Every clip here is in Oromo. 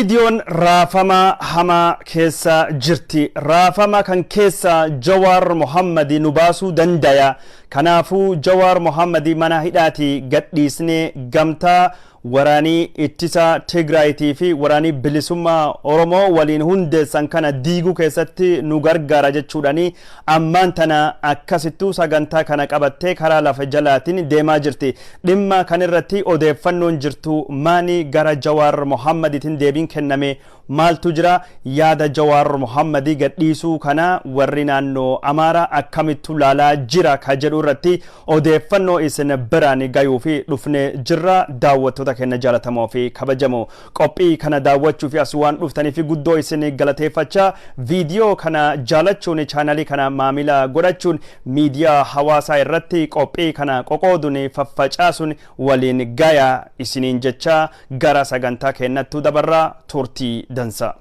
OPDO'n raafama hamaa keessa jirti. Raafama kan keessa Jawar Mohammed nu baasuu dandaya. Kanaafuu Jawar Mohammed mana hidhaati gadhiisnee gamtaa waraanii ittisa Tigraayitii fi waraanii bilisummaa Oromoo waliin hundeessan kana diiguu keessatti nu gargaara jechuudhaani ammaan tana akkasittuu sagantaa kana qabattee karaa lafa jalaatiin deemaa jirti. Dhimma kanirratti odeeffannoon jirtu maani gara Jawar Mohammeditiin deebiin kenname maaltu jira? Yaada Jawar Mohammedi gadhiisuu kana warri naannoo Amaaraa akkamittu laalaa jira ka jedhu irratti odeeffannoo isin biraan gayuu fi dhufne jirra. Daawwattoota kenna jaalatamoo fi kabajamoo qophii kana daawwachuu fi as waan dhuftanii fi guddoo isin galateeffachaa viidiyoo kana jaalachuun chaanalii kana maamila godhachuun miidiyaa hawaasaa irratti qophii kana qoqooduun faffacaasuun waliin gaya isiniin jecha gara sagantaa kennattu dabarraa turtii dansa.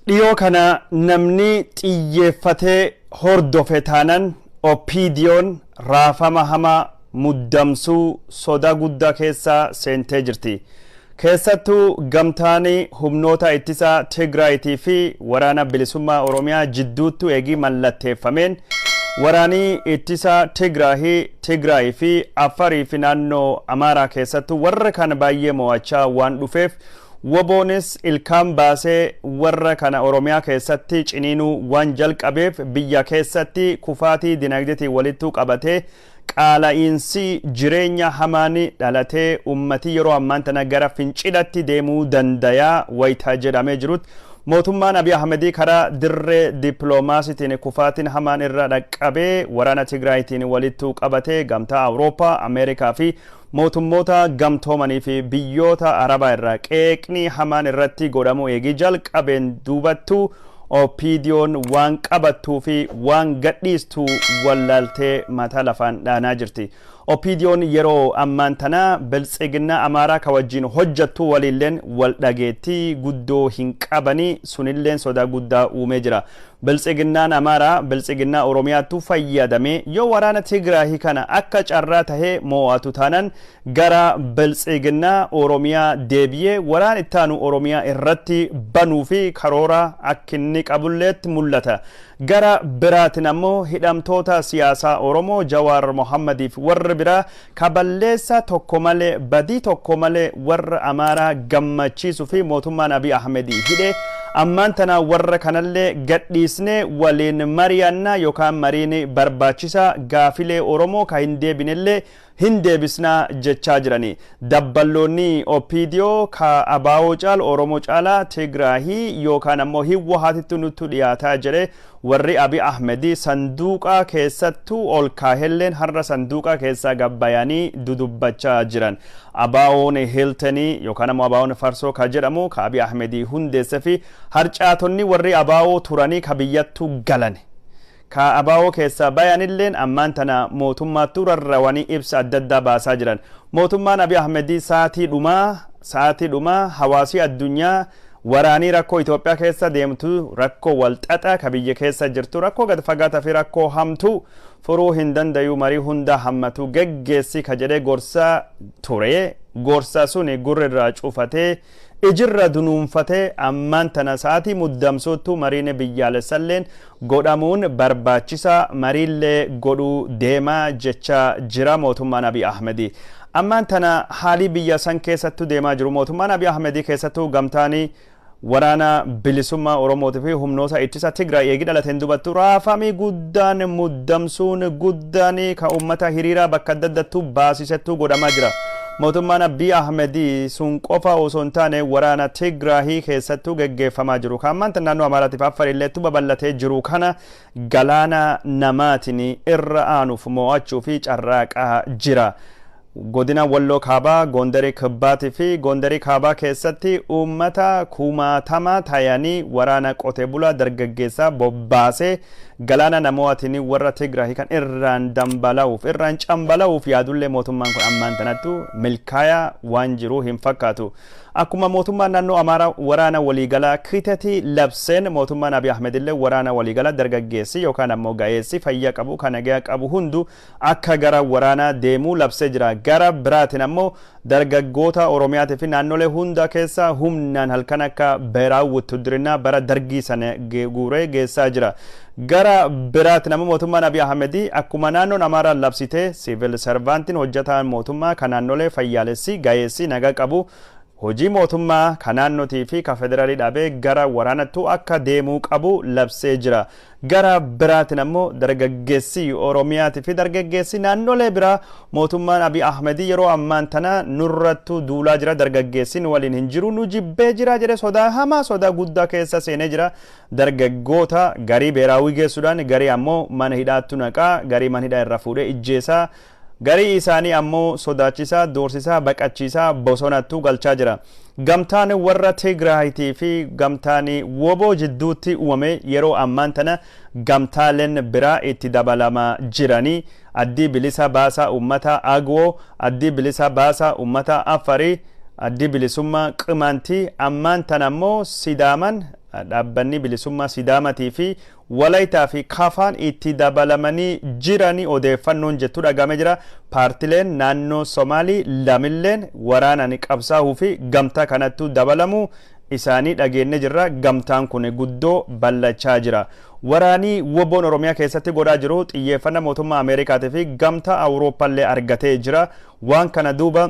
Dhiyoo kana namni xiyyeeffatee hordofe taanan OPDO'n raafama hamaa muddamsuu soda guddaa keessa seentee jirti. Keessattuu gamtaanii humnoota ittisa Tigraayitii fi waraana bilisummaa Oromiyaa jidduutti eegii mallatteeffameen waraanii ittisa Tigraayii fi Afarii fi naannoo Amaaraa keessattuu warra kana baay'ee mo'achaa waan dhufeef Woboonis ilkaan baasee warra kana Oromiyaa keessatti ciniinuu waan jalqabeef biyya keessatti kufaatii dinagdeetii walittuu qabatee qaala'iinsi jireenya hamaanii dhalatee ummatii yeroo ammaan tana gara fincilatti deemuu dandayaa wayitaa jedhamee jirutti mootummaan Abiy Ahmedii karaa dirree dippiloomaasiitiin kufaatiin hamaan irra dhaqqabee waraana Tigraayitiin walittuu qabatee gamtaa Awurooppaa, Ameerikaa fi mootummoota gamtoomanii fi biyyoota Arabaa irraa qeeqni hamaan irratti godhamu eegii jalqabeen duubattuu OPDO'n waan qabattuu fi waan gadhiistuu wallaaltee mataa lafaan dhaanaa jirti. OPDO'n yeroo ammaan tana biltsiginna Amaaraa ka wajjin hojjattuu waliilleen wal dhageettii guddoo hin qabanii sunilleen sodaa guddaa uumee jira. Biltsiginnaan Amaaraa biltsiginnaa Oromiyaattu fayyadamee yoo waraana Tigraahii kana akka carraa tahee mo'atu taanan gara biltsiginnaa Oromiyaa deebi'ee waraan ittaanu Oromiyaa irratti banuu fi karoora akkinni qabulleetti mul'ata. Gara biraatiin ammoo hidhamtoota siyaasaa Oromoo Jawar Mohammediif warra biraa kaballeessa tokko malee badii tokko malee warra Amaaraa gammachiisuu fi mootummaan Abiy Ahmedii hidhee ammaan tana warra kanallee gadhiisnee waliin mari'annaa yookaan mariin barbaachisaa gaafilee Oromoo ka hin deebinellee hin deebisnaa jechaa jirani. Dabballoonni OPDO ka abaawoo caal Oromoo caalaa Tigraahii yookaan ammoo hiwwahaatitti nutti dhiyaataa jire warri Abiy Ahmedii sanduuqa keessattuu ol kaahelleen har'a sanduuqa keessaa gabbayanii dudubbachaa jiran. Abaawoon Hiltanii yookaan ammoo abaawoon Farsoo ka jedhamu ka Abiy Ahmedii hundeesse fi harcaatonni warri abaawoo turanii ka biyyattu galan. Ka abaawoo keessa bayanilleen ammaan tana mootummaattu rarrawanii ibsa adda addaa baasaa jiran. Mootummaan Abiy Ahmedii saatii dhumaa hawaasii addunyaa waraanii rakkoo Itoophiyaa keessa deemtu rakkoo walxaxaa ka biyya keessa jirtu rakkoo gad fagaataa fi rakkoo hamtuu furuu hin dandayu marii hunda hammatu geggeessi ka jedhee gorsaa ture. Gorsa suni gurrirraa cufatee ijirra dunuunfatee ammaan tana saatii muddamsuuttu mariin biyyaalessalleen godhamuun barbaachisaa mariillee godhuu deemaa jecha jira mootummaan Abiy Ahmedii. Ammaan tana haalii biyya san keessattu deemaa jiru. Mootummaan Abiy Ahmedii keessattuu gamtaanii waraana bilisummaa Oromootii fi humnoota ittisa Tigraay eegii dhalateen dubattu raafamii guddaan muddamsuun guddaan ka uummata hiriiraa bakka adda addattu baasisettu godhamaa jira. Mootummaan Abiy Ahmedii sun qofa osoo hin taane waraana Tigraahii keessattuu geggeeffamaa jiru. Kan ammaan tana naannoo Amaaraatiif Afariilleettu babal'atee jiru kana galaana namaatiin irra aanuuf mo'achuu fi carraaqaa jira. Godina Walloo Kaabaa, Gondarii Kibbaatii fi Gondarii Kaabaa keessatti uummata kumaatama tayanii waraana qotee bulaa dargaggeessaa bobbaasee galaana namootiin warra Tigraay kan irraan dambala'uuf irraan cambala'uuf yaadullee mootummaan kun ammaan tanattu milkaaya waan jiru hin fakkaatu. Akkuma mootummaan naannoo Amaaraa waraana waliigalaa kiteetii labseen mootummaan Abiy Ahmed illee waraana waliigalaa dargaggeessi yookaan ammoo ga'eessi fayyaa qabu kan nagaa qabu hundu akka gara waraanaa deemuu labsee jira. Gara biraatiin ammoo dargaggoota Oromiyaatii fi naannolee hunda keessa humnaan halkan akka beeraa wutudirinaa bara dargii sana guuree geessaa jira. Gara biraatiin ammoo mootummaan Abiy Ahmed akkuma naannoon Amaaraa labsite civil servantiin hojjetaan mootummaa kan naannolee fayyaalessi ga'eessi nagaa qabu hojii mootummaa kan naannootii fi kan federaalii dhaabee gara waraanattu akka deemuu qabu labsee jira. Gara biraatiin ammoo dargaggeessi Oromiyaatii fi dargaggeessi naannolee biraa mootummaan Abiy Ahmed yeroo ammaan tana nurrattu duulaa jira. Dargaggeessin waliin hin jiru nu jibbee jira jedhe sodaa hamaa sodaa guddaa keessa seenee jira. Dargaggoota garii beeraawii geessuudhaan garii ammoo mana hidhaattu naqaa garii mana hidhaa irra fuudhee ijjeesaa garii isaanii ammoo sodaachisaa doorsisaa baqachiisaa bosonattu galchaa jira. Gamtaan warra Tigraayitii fi gamtaan woboo jidduutti uumame yeroo ammaan tana gamtaaleen biraa itti dabalamaa jiranii addii bilisa baasaa uummata Agwoo, addii bilisa baasaa uummata Afarii, addii bilisummaa Qimantii ammaan tana ammoo Sidaaman dhaabbanni bilisummaa Sidaamatii fi Walaytaa fi Kafaan itti dabalamanii jiranii odeeffannoon jettu dhagame jira. Paartileen naannoo Somaalii lamilleen waraanaan qabsaa'uu fi gamtaa kanattu dabalamu isaanii dhageenne jirra. Gamtaan kun guddoo ballachaa jira. Waraanii woboon Oromiyaa keessatti godhaa jiru xiyyeeffannaa mootummaa Ameerikaatii fi gamtaa Awurooppaallee argatee jira. Waan kana duuba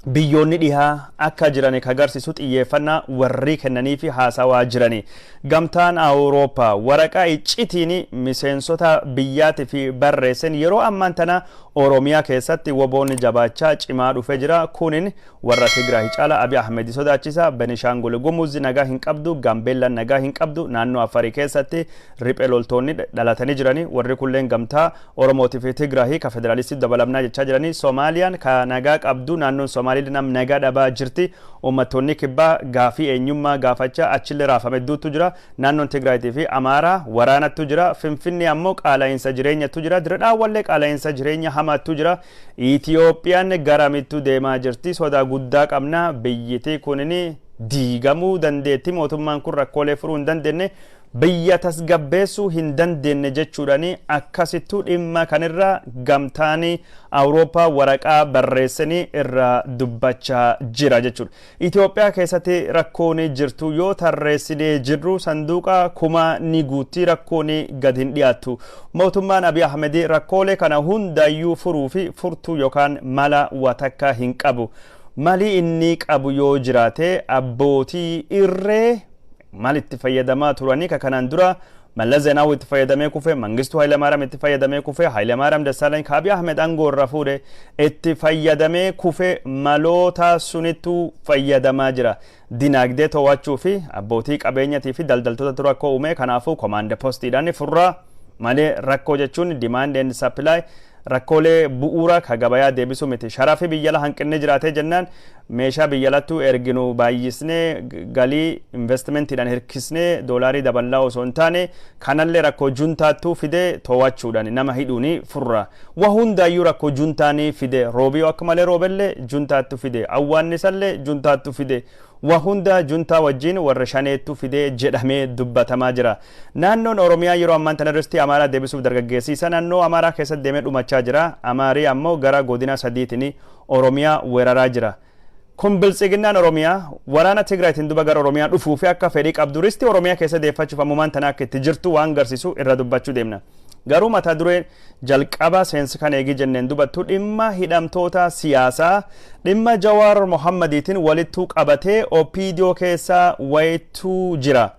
biyyoonni dhihaa akka jirani kagarsiisu xiyyeeffannaa warri kennanii fi haasawaa jirani. Gamtaan Awurooppaa waraqaa iccitiin miseensota biyyaatii fi barreessan yeroo ammaan tana Oromiyaa keessatti woboonni jabaachaa cimaa dhufee jira. Kunin warra Tigraay caala Abiy Ahmed sodaachisa. Benishangul Gumuz nagaa hin qabdu, Gambeellaan nagaa hin qabdu. Naannoo Afarii keessatti riphee loltoonni dhalatanii jirani. Warri kulleen gamtaa Oromootii fi Tigraay ka federaalistii dabalamnaa jechaa jirani. Soomaaliyaan ka nagaa qabdu naannoon Soomaalii nam nagaa dhabaa jirti. Uummattoonni kibbaa gaafii eenyummaa gaafachaa achillee raafame hedduutu jira. Naannoon Tigraayitii fi Amaaraa waraanattu jira. Finfinnee ammoo qaala'insa jireenyattu jira. Diradhaawwallee qaala'insa jireenya hamaattu jira. Itiyoophiyaan garamittu deemaa jirti. Sodaa guddaa qabna. Biyyittii kunini diigamuu dandeetti. Mootummaan kun rakkoolee furuu hin dandeenye. Biyya tasgabbeessuu hin dandeenye jechuudhaani akkasittuu dhimma kanirra gamtaanii Awurooppaa waraqaa barreessanii irra dubbachaa jira jechuudha. Itoophiyaa keessatti rakkoon jirtu yoo tarreessinee jirru sanduuqa kuma ni guutti rakkoon gad hin dhiyaattu. Mootummaan Abiy Ahmed rakkoolee kana hundayyuu furuu fi furtuu yookaan mala watakka hin qabu. Mali inni qabu yoo jiraate abbootii irree mal itti fayyadamaa turanii ka kanaan dura Mallas Zeenaawi itti fayyadamee kufe, Mangistuu Hayilamaariyaam itti fayyadamee kufe, Hayilamaariyaam Dassaalany ka Abiy Ahmed aangoo irra fuudhe itti fayyadamee kufe maloota sunittu fayyadamaa jira. Dinagdee to'achuu fi abbootii qabeenyatii fi daldaltoota rakkoo uume. Kanaafuu komaande postiidhaan furraa malee rakkoo jechuun demand and supply rakkoolee bu'uura ka gabayaa deebisuu miti. Sharafi biyyala hanqinni jiraatee jennaan meeshaa biyyalattu erginu baay'isnee galii investmentiidhaan hirkisnee doolaarii daballaa osoo hin taane kanallee rakkoo juntaattu fide to'achuudhaan nama hidhuuni furra. Waa hundaayyuu rakkoo juntaanii fide. Roobii akka malee roobellee juntaattu fide. Awwaannisallee juntaattu fide. Waa hunda juntaa wajjin warra shaneettu fide jedhamee dubbatamaa jira. Naannoon Oromiyaa yeroo ammaan tana irratti Amaaraa deebisuuf dargaggeessiisa naannoo Amaaraa keessatti deemee dhumachaa jira. Amaarii ammoo gara godina sadiitiin Oromiyaa weeraraa jira. Kun biltsiginnaan Oromiyaa waraana Tigraayitiin duba gara Oromiyaa dhufuu fi akka fedhii qabdu risti Oromiyaa keessa deeffachuuf ammumaan tana akka itti jirtu waan garsiisu irra dubbachuu deemna. Garuu mata duree jalqaba seensi kan eegi jenneen dubattu dhimma hidhamtoota siyaasaa dhimma Jawar Mohammediitiin walittu qabatee OPDO keessa wayitu jira.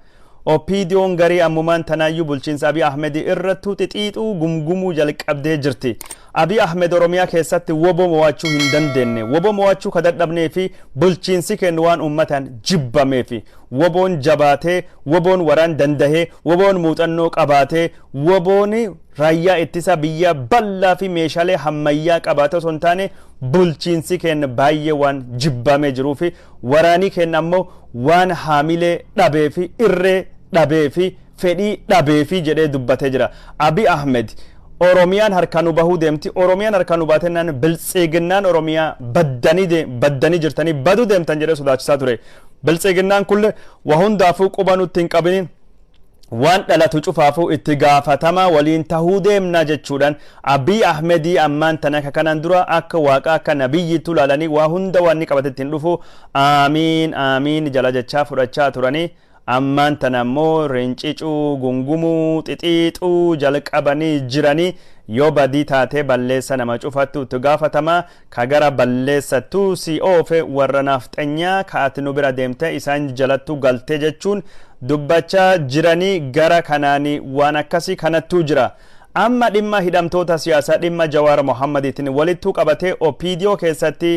OPDO'n garii ammumaan tanaayyuu bulchiinsa Abiy Ahmed irrattu xixiixuu gumgumuu jalqabdee jirti. Abiy Ahmed Oromiyaa keessatti woboo mo'achuu hin dandeenye. Woboo mo'achuu ka dadhabnee fi bulchiinsi kennu waan ummatan jibbamee fi woboon jabaatee, woboon waraan dandahee, woboon muuxannoo qabaatee, woboon raayyaa ittisa biyya bal'aa fi meeshaalee hammayyaa qabaatee osoo hin taane bulchiinsi kenna baay'ee waan jibbamee jiruu fi waraanii kenna ammoo waan haamilee dhabee fi irree dhabee fi fedhii dhabeefi jedhee dubbatee jira. Abiy Ahmed Oromiyaan harkaan bahuu deemti. Oromiyaan harkaan baatennaan biltsiginnaan Oromiyaa baddanii jirtanii baduu deemtan jedhee sodaachisaa ture. Biltsiginnaan kulle waa hundaafuu quba nutti hin qabinin waan dhalatu cufaafuu itti gaafatama waliin tahuu deemna jechuudhaan Abiy Ahmedii ammaan tana kanaan dura akka waaqa akka nabiyyiitu laalanii waa hunda waan inni qabatetti hin dhufu amiin jala jechaa fudhachaa turanii ammaan tana ammoo rincicuu gungumuu xixiixuu jalqabanii jiranii yoo badii taatee balleessa nama cufattu itti gaafatama ka gara balleessattuu si oofe warra nafxanyaa ka ati nu bira deemte isaan jalattu galte jechuun dubbachaa jiranii gara kanaanii waan akkasii kanattuu jira. Amma dhimma hidhamtoota siyaasaa dhimma Jawar Mohammediitiin walittuu qabatee OPDO keessatti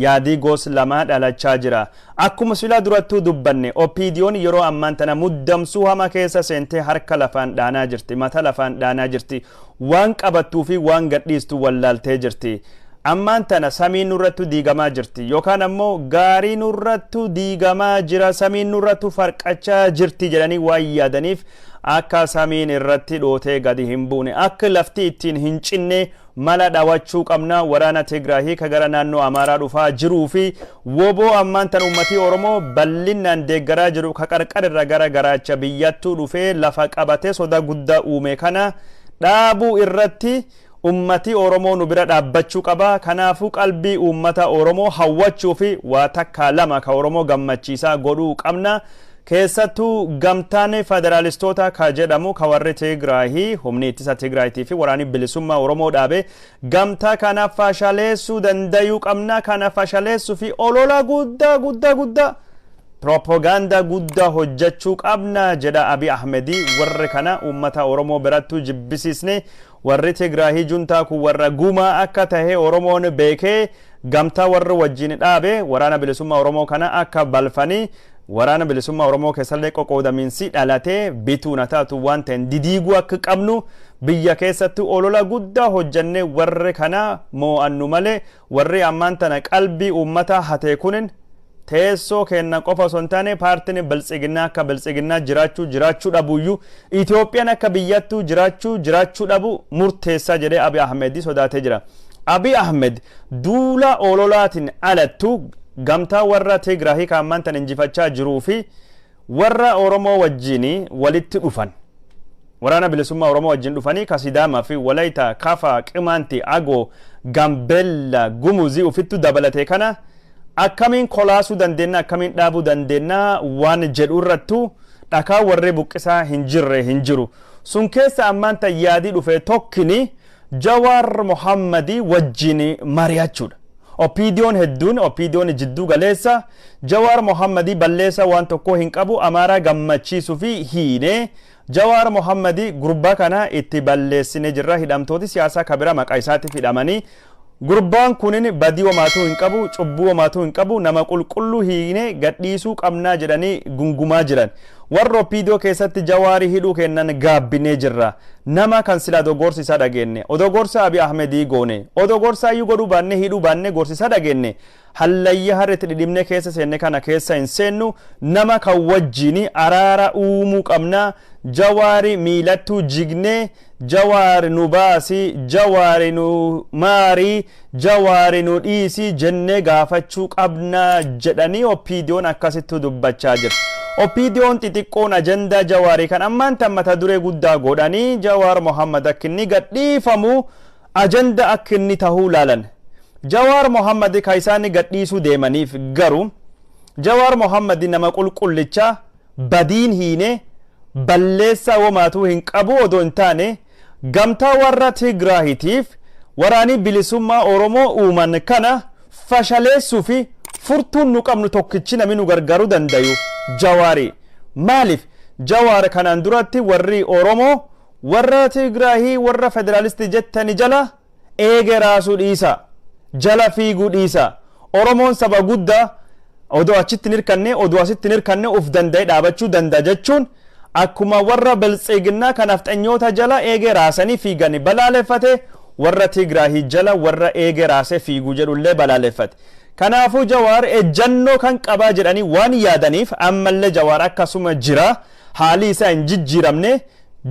yaadii gos lama dhalachaa jira. Akkuma sila durattuu dubbanne OPDOon yeroo ammaan tana muddamsuu hama keessa seentee harka lafaan dhaanaa jirti, mata lafaan dhaanaa jirti, waan qabattuu fi waan gadhiistu wallaaltee jirti. Ammaan tana samiin nurrattu diigamaa jirti yookaan ammoo gaarii nurrattu diigamaa jira, samiin nurrattu farqachaa jirti jedhanii waan yaadaniif akka samiin irratti dhootee gadi hin buune akka lafti ittiin hin cinne mala dhawachuu qabna. Waraana Tigraahii ka gara naannoo Amaaraa dhufaa jiruu fi woboo ammaan tan ummatii Oromoo bal'inaan deeggaraa jiru ka qarqarra gara garaacha biyyattuu dhufee lafa qabatee soda guddaa uume kana dhaabuu irratti ummati Oromoo nu bira dhaabbachuu qaba. Kanaafuu qalbii ummata Oromoo hawwachuu fi waa takka lama ka Oromoo gammachiisaa godhuu qabna. Keessattuu gamtaan federaalistoota ka jedhamu ka warri Tigraahii humni ittisa Tigraahiitii fi waraanni bilisummaa Oromoo dhaabe gamtaa kana fashaleessuu dandayuu qabna. Kana fashaleessuu fi olola guddaa propaganda guddaa hojjechuu qabna jedha Abiy Ahmedii. Warri kana ummata Oromoo birattuu jibbisiisne warri Tigraahii juntaa kun warra gumaa akka tahe Oromoon beekee gamtaa warri wajjin dhaabe waraana bilisummaa Oromoo kana akka balfanii waraana bilisummaa Oromoo keessallee qoqqoodamiinsi dhalatee bituuna taatu waan ta'een didiiguu akka qabnu biyya keessatti olola guddaa hojjannee warri kana moo'annu malee warri ammaan tana qalbii ummata hatee kunin teessoo kenna qofa osoo hin taane paartiin biltsiginnaa akka biltsiginnaa jiraachuu dhabuyyuu Itoophiyaan akka biyyattuu jiraachuu dhabu murteessaa jedhee Abiy Ahmedii sodaatee jira. Abiy Ahmed duula ololaatiin alattu gamtaa warra Tigraahii ka ammaan tan injifachaa jiruu fi warra Oromoo wajjin walitti dhufan waraana bilisummaa Oromoo wajjin dhufanii ka Sidaamaa fi Walaayita, Kafaa, Qimaantii, Agoo, Gambeella, Gumuzii ufittu dabalatee kana akkamiin kolaasuu dandeenya akkamiin dhaabuu dandeenya waan jedhu irrattu dhakaa warri buqqisaa hin jiru. Sun keessa ammaan tan yaadii dhufe tokkini Jawar Mohammedii wajjin mari'achuudha. OPDO'n jidduu galeessa Jawar Mohammedii balleessa waan tokko hin qabu Amaaraa gammachiisuu fi hiine Jawar Mohammedii gurbaa kana itti balleessine jirra. Hidhamtooti siyaasaa kabira maqaa isaatiif hidhamanii gurbaan kunin badii homaatu hin qabu, cubbuu homaatu hin qabu, nama qulqulluu hiine gadhiisuu qabnaa jedhanii gungumaa jiran. Warra OPDO keessatti Jawaari hidhuu kennan gaabbinee jirra. Nama kan sila dogorsi isa dhagenne odogorsa Abiy Ahmedii goone odogorsa iyyuu godhuu baanne hidhuu baanne gorsisa dhagenne hallayya harreetti dhidhimne keessa seenne kana keessa hin seennu nama kan wajjini araara uumuu qabna. Jawaari miilattuu jigne Jawaari nu baasi Jawaari nu maari Jawaari nu dhiisi jenne gaafachuu qabna jedhanii OPDO'n akkasitti dubbachaa jira. OPDO'n xixiqqoon ajandaa Jawaarii kan ammaan tan mata duree guddaa godhanii Jawar Mohammed akka inni gadhiifamu ajanda akka inni tahuu laalan. Jawar Mohammed ka isaan gadhiisuu deemaniif garuu Jawar Mohammed nama qulqullicha badiin hiine balleessa womaatu hin qabu odoo hin taane gamtaa warra Tigraahiitiif waraani bilisummaa Oromoo uuman kana fashaleessuu fi furtuun nu qabnu tokkichi namni nu gargaaruu dandayu Jawaari. Maaliif Jawar kanaan duratti warri Oromoo warra Tigraahii warra federaalisti jettani jala eegeraasuu dhiisa, jala fiiguu dhiisa. Oromoon saba guddaa odoo achitti nirkanne odoo asitti nirkanne uf danda'e dhaabachuu danda'a jechuun akkuma warra biltsiginnaa kanaaf xanyoota jala eegeraasanii fiigani balaaleffate warra Tigraahii jala warra eegeraasee fiiguu jedhullee balaaleffate. Kanaafuu jawar ejjannoo kan qabaa jedhanii waan yaadaniif ammallee jawar akkasuma jira haalli isaa hin jijjiiramne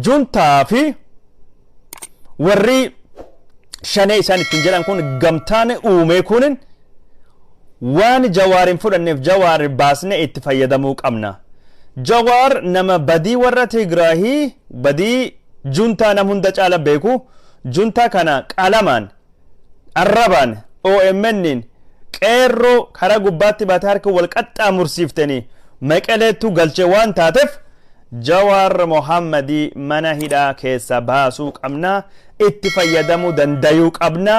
juntaa fi warri shanee isaan ittiin jedhan kun gamtaan uume kunin waan jawaarin fudhanneef jawar baasne itti fayyadamuu qabna. Jawar nama badii warra Tigraahii badii juntaa nam hunda caala beeku juntaa kana qalamaan arrabaan OMN'n qeerroo karaa gubbaatti baatee harka wal qaxxaamursiiftanii maqaleetu galche waan taateef jawar mohammadi mana hidhaa keessa baasuu qabna itti fayyadamuu dandayuu qabna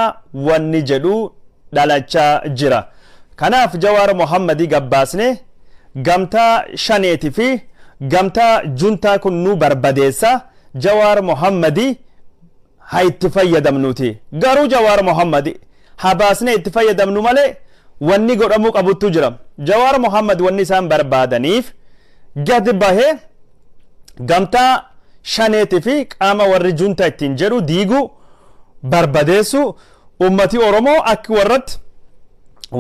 wanni jedhu dhalachaa jira. Kanaaf jawar mohammadi gabbaasne gamtaa shaneeti fi gamtaa juntaa kun nu barbadeessa jawar mohammadi haa itti fayyadamnuuti. Garuu jawar mohammadi habaasne itti fayyadamnu malee wanni godhamuu qabuttu jira. Jawar mohammad wanni isaan barbaadaniif gad bahee gamtaa shaneeti fi qaama warri juntaa ittiin jedhu diiguu barbadeessu ummati Oromoo akka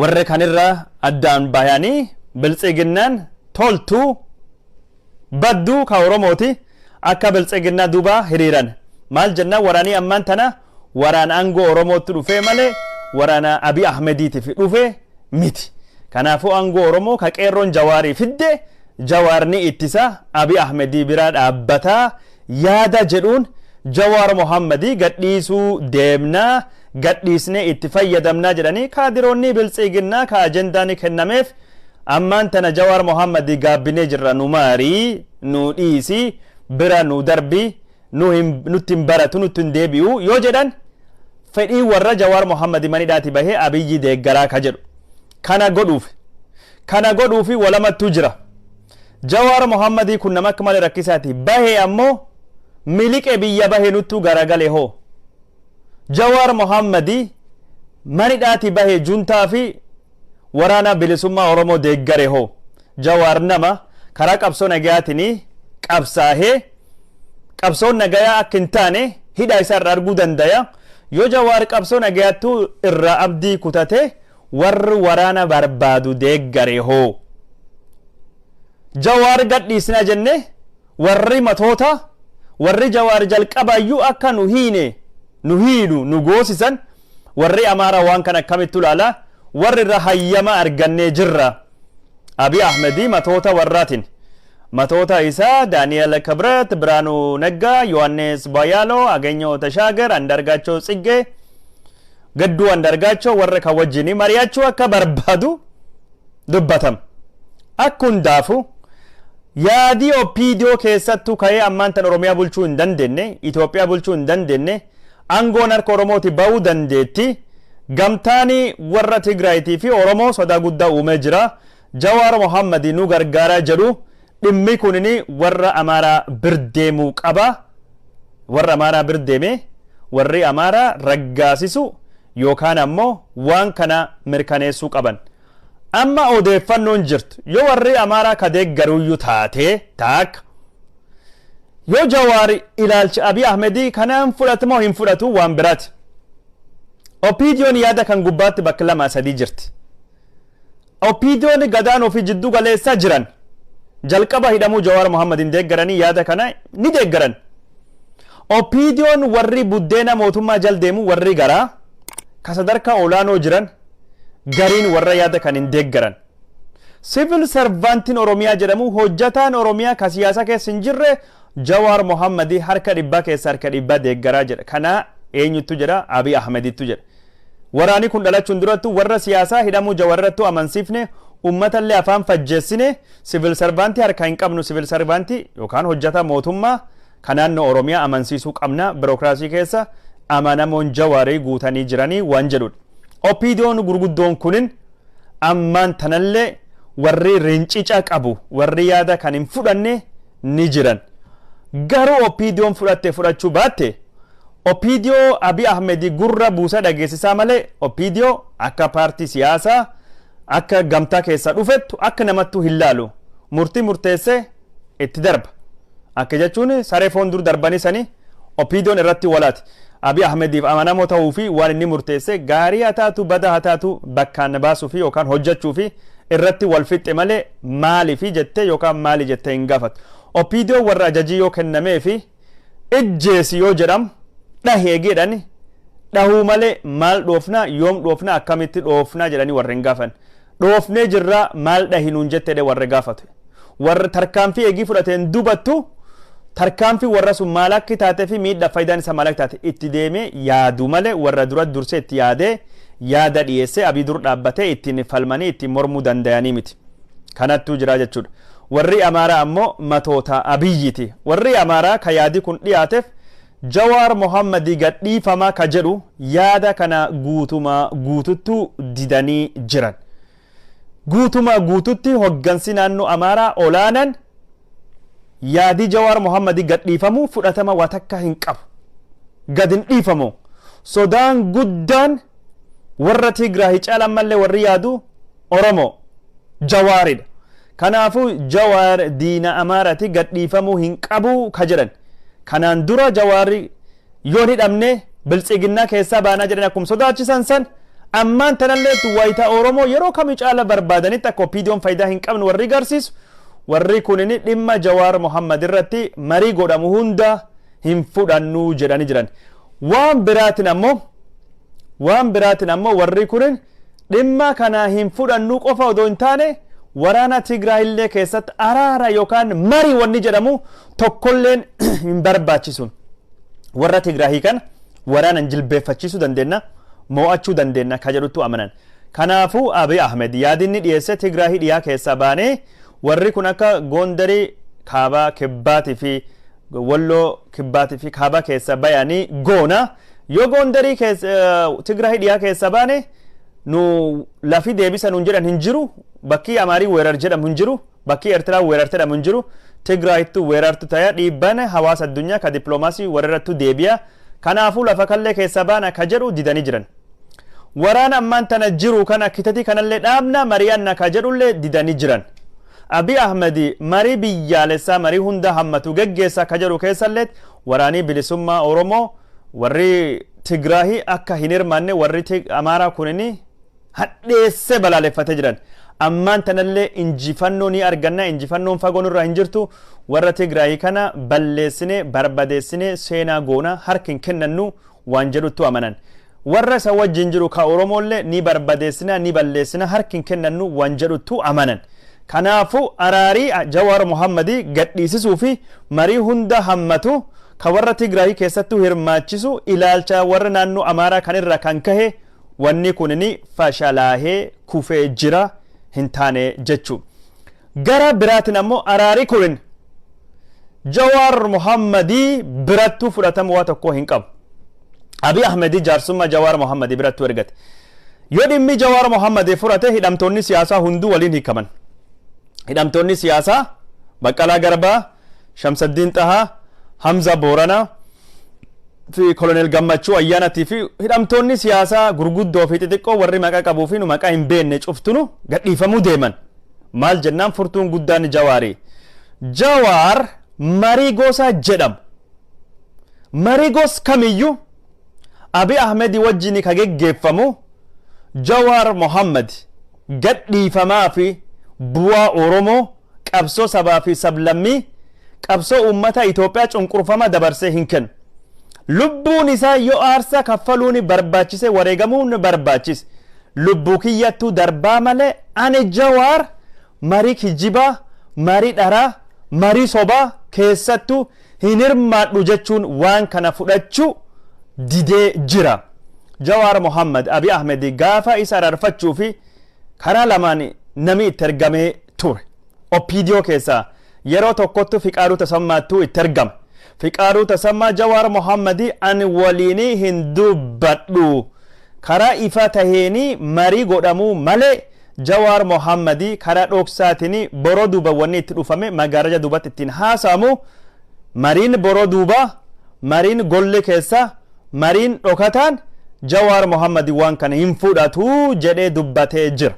warra kanirraa addaan bahanii biltsiginnaan toltuu badduu ka Oromooti akka biltsiginnaa duuba hiriiran maal jennaan waraanii ammaan tana waraan aangoo Oromootti dhufee malee waraana Abiy Ahmediitiif dhufee miti. Kanaafuu aangoo Oromoo ka qeerroon jawaarii fidde jawaarni ittisa Abiy Ahmedii biraa dhaabbataa yaada jedhuun jawar mohammadi gadhiisuu deemnaa gadhiisne itti fayyadamnaa jedhanii kaadiroonni biltsiginnaa ka ajendaani kennameef ammaan tana jawar mohammadi gaabbinee jirra nu maarii nu dhiisii bira nu darbii nutti hin baratu nutti hin deebi'u yoo jedhan fedhii warra jawar mohammadi manidhaati bahee abiyyi deeggaraa ka jedhu kana godhuufi walamattuu jira. Jawar mohammadi kun nama akka malee rakkisaati bahee ammoo miliqe biyya bahee nuttuu garagale hoo jawar mohammadi manidhaati bahee juntaa fi waraana bilisummaa Oromoo deeggare hoo jawar nama karaa qabsoo nagayaatiin qabsaahee qabsoon nagayaa akka hin taane hidha isaa irraa arguu dandaya. Yoo jawar qabsoo nagayaattuu irraa abdii kutate warri waraana barbaadu deeggare hoo jawar gadhiisna jenne warri matoota warri jawar jalqabayyuu akka nu hiinu nu goosisan warri Amaara waan kana akkamittu laala warri irra hayyama argannee jirra. Abiy Ahmedi matoota warraatiin matoota isaa Daani'el Kibret, Biraanu Neggaa, Yohannes Bayaaloo, Agenyo Tashagar, Andargaachoo Tsiggee, Gadduu Andargaachoo warra kan wajjin mari'achuu akka barbaadu dubbatam. Akkundaafuu yaadii OPDO keessattuu ka'ee ammaan tan Oromiyaa bulchuu hin dandeenye, Itoophiyaa bulchuu hin dandeenye, aangoon harka Oromooti ba'uu dandeetti. Gamtaani warra Tigraayitii fi Oromoo sodaa guddaa uumee jira. Jawar mohammadi nu gargaaraa jedhu dhimmi kunini warra Amaaraa birdeemuu qaba. Warra Amaaraa birdeeme warri Amaaraa raggaasisu yookaan ammoo waan kana mirkaneessuu qaban. Amma odeeffannoon jirtu yoo warri Amaaraa ka deeggaruyyuu taate taak yoo Jawar ilaalcha Abiy Ahmedii kanaan fudhatamoo hin fudhatu waan biraati. OPDO'n yaada kan gubbaatti bakka 2-3 jirti. OPDO'n gadaan ofii jidduu galeessaa jiran jalqaba hidhamuu Jawar mohammadin deeggaranii yaada kana ni deeggaran. OPDO'n warri buddeena mootummaa jal deemu warri garaa ka sadarkaa olaanoo jiran gariin warra yaada kan hin deeggaran. Civil servantiin Oromiyaa jedhamu hojjataan Oromiyaa ka siyaasa keessa hin jirre Jawar mohammadi harka dhibbaa keessa harka dhibbaa deeggaraa jedha. Kana eenyutu jedha? Abiy Ahmedittu jedha. Waraani kun dhalachuun durattu warra siyaasaa hidhamuu Jawarrattu amansiifne ummatallee afaan fajjeessine civil servantii harka hin qabnu civil servantii yookaan hojjata mootummaa kanaannoo Oromiyaa amansiisuu qabna birookiraasii keessa amanamoon Jawarii guutanii jiranii waan jedhudha. OPDO'n gurguddoon kunin ammaan tanallee warri rincica qabu warri yaada kan hin fudhanne ni jiran. Garuu OPDO'n fudhachuu baatte OPDO Abiy Ahmedi gurra buusa dhageessisaa malee OPDO akka paartii siyaasaa akka gamtaa keessa dhufettu akka namattu hin laalu murtii murteessee itti darba. Akka jechuun saree foon dur darbanii sanii OPDO'n irratti walaati. Abiy Ahmediif amanamoo ta'uu fi waan inni murteesse gaarii haa taatu badaa haa taatu bakkaan baasuu fi yookaan hojjechuu fi irratti wal fixxe malee maaliifi jettee yookaan maali jettee hin gaafatu. OPDO warra ajajii yoo kennamee fi ijjeesi yoo jedhamu dhahee jedhani dhahuu malee maal dhoofnaa yoom dhoofnaa akkamitti dhoofnaa jedhanii warra hin gaafan. Dhoofnee jirraa maal dhahinuun jettee warra gaafatu. Warra tarkaanfii eegii fudhateen dubattu tarkaanfii warra sun maal akka taatee fi miidhaa faayidaan isaa maal akka taate itti deemee yaadu malee warra dura dursee itti yaadee yaada dhiyeessee abii dur dhaabbatee ittiin falmanii ittiin mormuu danda'anii miti. Kanattuu jira jechuudha. Warri Amaaraa ammoo matoota Abiyyiti. Warri Amaaraa ka yaadi kun dhiyaateef Jawar Mohammed gadhiifamaa ka jedhu yaada kana guututtuu didanii jiran. Guututti hoggansi naannoo Amaaraa olaanan yaadi Jawar Mohammed gadhiifamuu fudhatama waa takka hin qabu. Gad hin dhiifamu. Sodaan guddaan warra Tigraay caalan mallee warri yaadu Oromoo Jawaaridha. Kanaafuu Jawar diina Amaaraati gadhiifamuu hin qabu ka jedhan. Kanaan dura Jawaarri yoo hidhamne biltsiginnaa keessaa baanaa jedhan akkuma sodaachisan san ammaan tanallee wayita Oromoo yeroo kamii caala barbaadanitti akka OPDO'n faayidaa hin qabne warri garsiisu warri kunini dhimma Jawar Mohammed irratti marii godhamu hunda hin fudhannu jedhani jiran. Waan biraatiin ammoo warri kunin dhimma kana hin fudhannu qofa odoo hin taane waraana Tigraay illee keessatti araara yookaan marii wanni jedhamu tokkolleen hin barbaachisu. Warra Tigraay kan waraana jilbeeffachiisuu dandeenya mo'achuu dandeenya ka jedhutu amanan. Kanaafuu Abiy Ahmed yaadinni dhiyeesse Tigraay dhiyaa keessa baanee warri kun akka Gondarii kaabaa kibbaatii fi Walloo kibbaatii fi kaabaa keessa bayanii goona yoo Gondarii Tigraay dhiyaa keessa baane nu lafi deebisa nuun jedhan hin jiru bakki Amaarii weerar jedhamu hin jiru bakki Eertiraa weerar jedhamu hin jiru Tigraayittu weerartu ta'ee dhiibban hawaasa addunyaa ka dippiloomaasii warrarrattu deebi'a. Kanaafuu lafa kallee keessa baana ka jedhu didanii jiran. Waraana ammaan tana jiru kana kitati kanallee dhaabna mari'anna ka jedhullee didanii jiran. Abiy Ahmed marii biyyaalessaa marii hunda hammatu geggeessa ka jedhu keessallee waraanii bilisummaa Oromoo warri Tigraay akka hin hirmaanne warri Amaaraa kunini hadheesse balaaleffatee jiran. Ammaan tanallee injifannoo ni arganna injifannoon fagoon irraa hin jirtu warra Tigraay kana balleessine barbadeessine seenaa goona harkin kennannu waan jedhutu amanan. Warra isa wajjin jiru ka Oromoollee ni barbadeessina ni balleessina harkin kennannu waan jedhutu amanan. Kanaafuu araarii Jawar Mohammed gadhiisisuu fi marii hunda hammatu ka warra Tigraay keessattuu hirmaachisu ilaalcha warra naannoo Amaaraa kanirra kan kahe wanni kunini fashalaahee kufee jira hin taane jechu. Gara biraatiin ammoo araarii kun Jawar Mohammed birattuu fudhatamu waa tokko hin qabu. Abiy Ahmed jaarsummaa Jawar Mohammed birattuu ergate. Yoo dhimmi Jawar Mohammed fudhate hidhamtoonni siyaasaa hunduu waliin hiikaman. Hidhamtoonni siyaasaa Baqqalaa Garbaa, Shamsaddiin Xahaa, Hamza Booranaa fi Kolonel Gammachuu Ayyaanatii fi hidhamtoonni siyaasaa gurguddoo fi xixiqqoo warri maqaa qabuu fi nu maqaa hin beekne cuftunu gadhiifamuu deeman. Maal jennaan furtuun guddaan Jawaarii. Jawar marii gosa jedhamu. Marii gos kamiyyuu Abiy Ahmed wajjin ka geggeeffamu Jawar Mohammed gadhiifamaa fi bu'aa Oromoo qabsoo sabaa fi sablammii qabsoo uummata Itoophiyaa cunqurfama dabarsee hin kennu. Lubbuun isaa yoo aarsaa kaffaluun barbaachise wareegamuun barbaachise lubbuu kiyyattuu darbaa malee ani Jawar marii kijibaa marii dharaa marii sobaa keessattuu hin hirmaadhu jechuun waan kana fudhachuu didee jira. Jawar Mohammed Abiy Ahmed gaafa isa ararfachuu fi karaa lamaan nami itti ergamee ture. OPDO keessa yeroo tokkottu Fiqaaduu Tasammaattuu itti ergame. Fiqaaduu Tasammaa Jawar Mohammed an waliinii hin dubbadhu karaa ifa taheeni marii godhamuu malee Jawar Mohammed karaa dhoksaatiin boroo duuba wanni itti dhufame magaaraja duubatti ittiin haasamu mariin boroo duuba mariin golle keessa mariin dhokataan Jawar Mohammed waan kana hin fudhatu jedhee dubbatee jira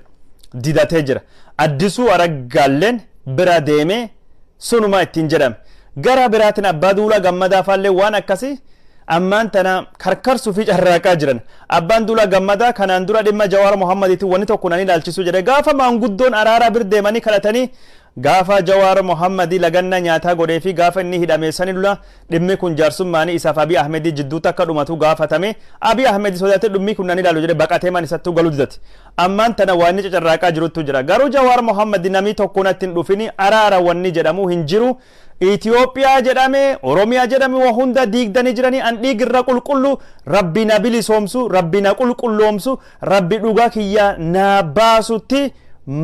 didatee jira. Addisuu Araggaalleen bira deemee sunuma ittiin jedhame. Gara biraatiin abbaa duula gammadaa faallee waan akkasii ammaan tana karkarsu fi carraaqaa jiran abbaan dula gammada kanaan dura dhimma jawar muhammaditti wani tokko nani ilaalchisu jedhe gaafa maanguddoon araara birdeemanii kadhatanii gaafa jawar muhammadi laganna nyaataa godhee fi gaafa inni hidhameessanii dula dhimmi kun jaarsummaanii isaaf Abiy Ahmed jidduutti akka dhumatu gaafatame Abiy Ahmed sodaatee dhimmi kun nani ilaalu jedhe baqatee man isattuu galuu didate ammaan tana waan inni carraaqaa jirutu jira garuu jawar muhammadi namni tokko natti hin dhufini araara wanni jedhamu hin jiru Ethiopia jedhame Oromiyaa jedhame waa hunda diigdanii jiranii an dhiigirra qulqullu rabbi na bilisoomsu rabbi na qulqulloomsu rabbi dhugaa kiyya na baasutti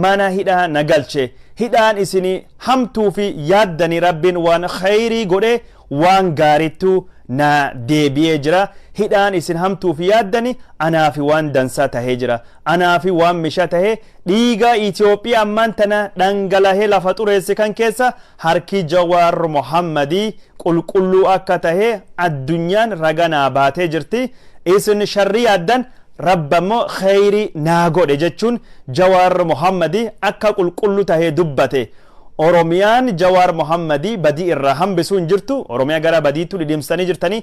mana hidhaa na galche hidhaan isini hamtuu fi yaaddanii rabbiin waan khayrii godhe waan gaarittu na deebi'ee jira hidhaan isin hamtuu fi yaaddanii anaafi waan dansaa tahee jira anaafi waan misha tahee dhiiga Ethiopia ammaan tana dhangalahee lafa xureesse kan keessa harki jawar muhammadi qulqulluu akka tahee addunyaan raganaa baatee jirti isin sharrii yaaddan rabbammoo khayri naa godhe jechuun jawar muhammadi akka qulqullu tahee dubbate Oromiyaan jawar muhammadi badii irraa hambisuu hin jirtu Oromiyaa gara badiitu dhidhimsanii jirtanii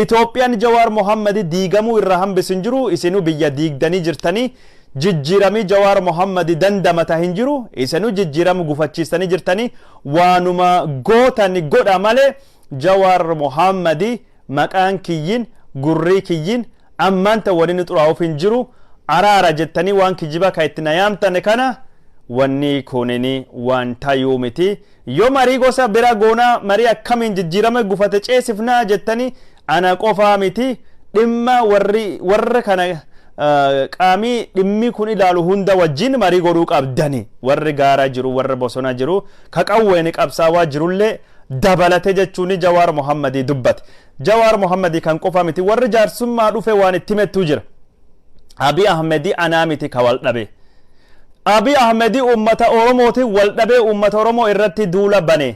Itoophiyaan jawar muhammadi diigamuu irraa hambisu hin jiru isinuu biyya diigdanii jirtanii jijjiiramii jawar muhammadi dandamata hin jiru isinuu jijjiiramu gufachiistanii jirtanii waanuma gootan godha malee jawar muhammadi maqaan kiyyin gurrii kiyyin ammaanta waliin xuraa'uuf hin jiru araara jettanii waan kijiba ka itti na yaamtan kana wanni kunini waan tayuu miti yoo marii gosa bira goonaa marii akkamiin jijjiirama gufate ceesifnaa jettanii ana qofaa miti dhimma warra kana qaamii dhimmi kun ilaalu hunda wajjin marii godhuu qabdani warri gaara jiru warra bosona jiru ka qawweeni qabsaawaa jirullee dabalate jechuun jawar muhammadi dubbate jawar muhammadi kan qofa miti warri jaarsummaa dhufe waan itti mettuu jira Abiy Ahmed anaa miti ka wal dhabe Abiy Ahmed ummata Oromooti wal dhabe ummata Oromoo irratti duula bane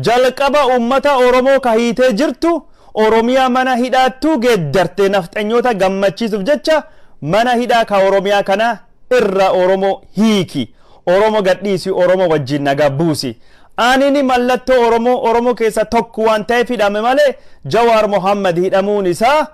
jalqaba ummata Oromoo ka hiitee jirtu Oromiyaa mana hidhaattuu geeddartee nafxanyoota gammachiisuuf jecha mana hidhaa ka Oromiyaa kana irra Oromoo hiiki Oromoo gadhiisi Oromoo wajjin nagaa buusi anini mallattoo Oromoo keessa tokko waan ta'eef hidhame malee jawar muhammad hidhamuun isaa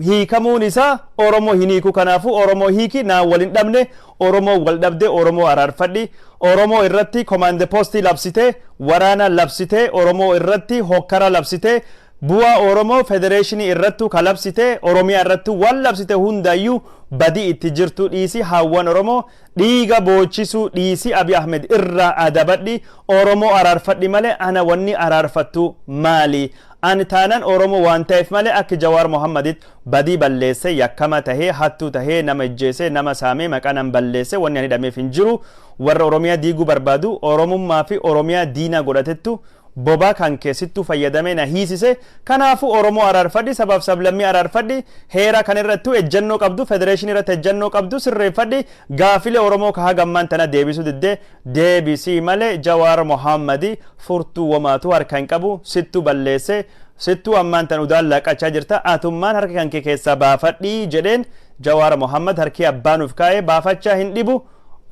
hiikamuun isaa Oromoo hiniiku kanaafu Oromoo hiiki naa walin dhabne Oromoo wal dhabde Oromoo araarfadhi Oromoo irratti command post labsite waraana labsite Oromoo irratti hokkara labsite bu'a Oromoo federation irrattu kalabsite Oromiyaa irrattu wal labsite hundayyuu badii itti jirtu dhiisi hawwan Oromoo dhiiga boochisu dhiisi Abiy Ahmed irra adabadhi Oromoo araarfadhi malee ana wanni araarfattu maali an taanan Oromoo waan ta'eef malee akka jawar muhammadit badii balleesse yakkama tahee hattuu tahee nama ejjeese nama saamee maqaan balleesse wanni ani dhameef hin jiru warra Oromiyaa diiguu barbaadu Oromummaa fi Oromiyaa diina godhatettu boba kan keessittu fayyadamee na hiisise kanaafu Oromoo araarfadhi sabab sablammii araarfadhi heera kan irrattu ejjannoo qabdu federation irratti ejjannoo qabdu sirreeffadhi gaafile Oromoo ka hagammaan tana deebisu didde deebisii malee jawar muhammadi furtuu wamaatu harkaan qabu sittu balleesse sittu ammaan tan udaan laqachaa jirta atummaan harka kan kee keessa baafadhi jedheen jawar muhammad harki abbaanuuf kaa'ee baafachaa hin dhibu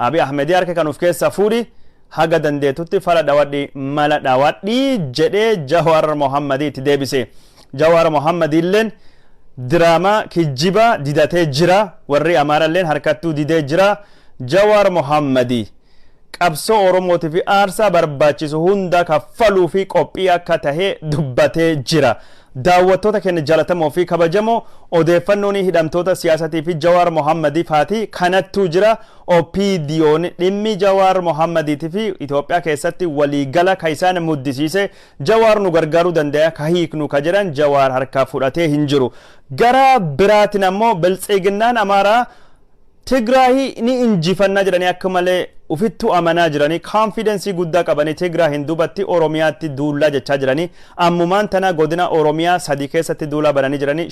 Abiy Ahmed harka kan uf keessa fuudhi haga dandeetutti fala dhawadhi mala dhawadhi jedhee jawar muhammadi itti deebise jawar muhammadi illeen diraamaa kijiba didatee jira warri amaaralleen harkattuu didee jira jawar muhammadi qabsoo Oromootii fi aarsaa barbaachisu hunda kaffaluu fi qophii akka tahee dubbatee jira daawwattoota keenya jalatamoo fi kabajamoo odeeffannoon hidhamtoota siyaasatii fi jawar muhammadi faati kanattuu jira OPDO'n dhimmi jawar muhammadiitii fi Itoophiyaa keessatti waliigala ka isaan muddisiise jawar nu gargaaruu danda'a ka hiiknu ka jedhan jawar harkaa fudhatee hin jiru gara biraatiin ammoo biltsiginnaan amaaraa Tigraay ni injifannaa jedhanii akka malee ufittu amanaa jiranii confidence guddaa qabanii Tigraay hin dubatti Oromiyaatti duulaa jechaa jiranii ammumaan tana godina Oromiyaa sadii keessatti duulaa bananii jiranii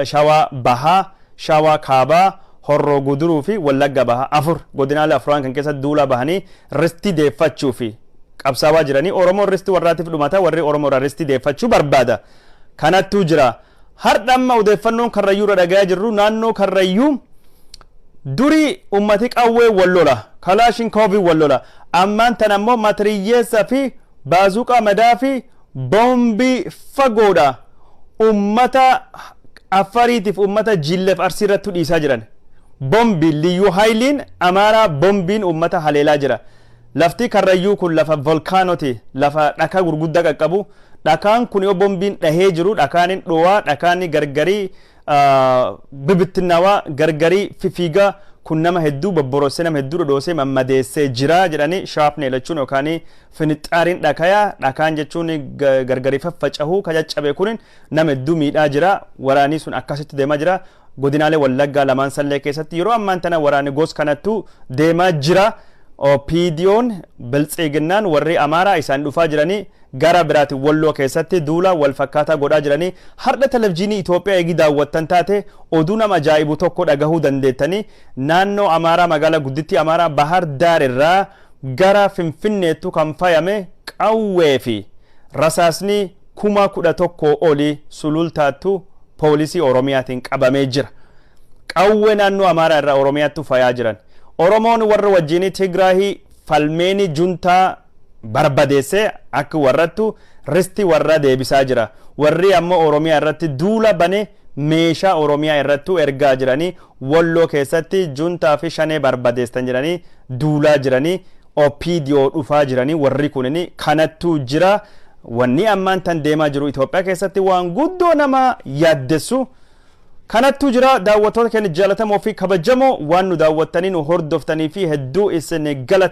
Shawaa Bahaa Shawaa Kaabaa Horroo Guduruu fi Wallagga Bahaa afur godinaalee afran kan keessatti duulaa bahanii ristii deeffachuu fi qabsaawaa jiranii Oromoo ristii warraatiif dhumata warri Oromoo ristii deeffachuu barbaada kanattuu jira hardhamma odeeffannoon karrayyuu dhagayaa jirru naannoo karrayyuu duri ummati qawwee wallola Kalashnikov wallola ammaan tan ammoo matriyyeessa fi baazuqa madaa fi bombii fagoodha ummata afariitiif ummata jilleef arsirratti dhiisaa jiran bombi liyyuu hayliin amaaraa bombiin ummata haleelaa jira lafti karrayyuu kun lafa volkaanoti lafa dhakaa gurguddaa qaqqabu dhakaan kun yoo bombiin dhahee jiru dhakaanin dhowaa dhakaanni gargarii bibittinnaawaa gargarii fifiigaa kun nama hedduu bobborosee nama hedduu dhodhoosee mammadeessee jira jedhanii shaapne lachuun yookaan finixaariin dhakayaa dhakaan jechuun gargarii faffacahuu kajaccabe kun nama hedduu miidhaa jira waraanii sun akkasitti deemaa jira godinaalee wallaggaa lamaan sallee keessatti yeroo ammaan tana waraanii gos kanattu deemaa jira OPDO'n biltsiginnaan warri amaaraa isaan dhufaa jiranii gara biraati walloo keessatti duula wal fakkaataa godhaa jiranii har'a televizyiinii Itoophiyaa eegi daawwattan taate oduu nama ajaa'ibu tokko dhagahuu dandeettanii naannoo amaaraa magaalaa guddittii amaaraa bahar daar irraa gara finfinneettu kan fayame qawwee fi rasaasni 11,000 oli sulultaattu poolisii oromiyaatiin qabamee jira qawwee naannoo amaaraa irraa oromiyaattu fayaa jiran oromoon warra wajjini tigraahii falmeeni juntaa barbadeesse akka warrattu risti warra deebisaa jira warri ammoo oromiyaa irratti duula bane meeshaa oromiyaa irrattu ergaa jiranii walloo keessatti juntaa fi shanee barbadeestan jiranii duulaa jiranii OPDO dhufaa jiranii warri kunini kanattu jira wanni ammaan tan deemaa jiru Itoophiyaa keessatti waan guddoo nama yaaddessu kanattu jira daawwattoota keenya jaalatamoo fi kabajamoo waan nu daawwattanii nu hordoftanii fi hedduu isin galate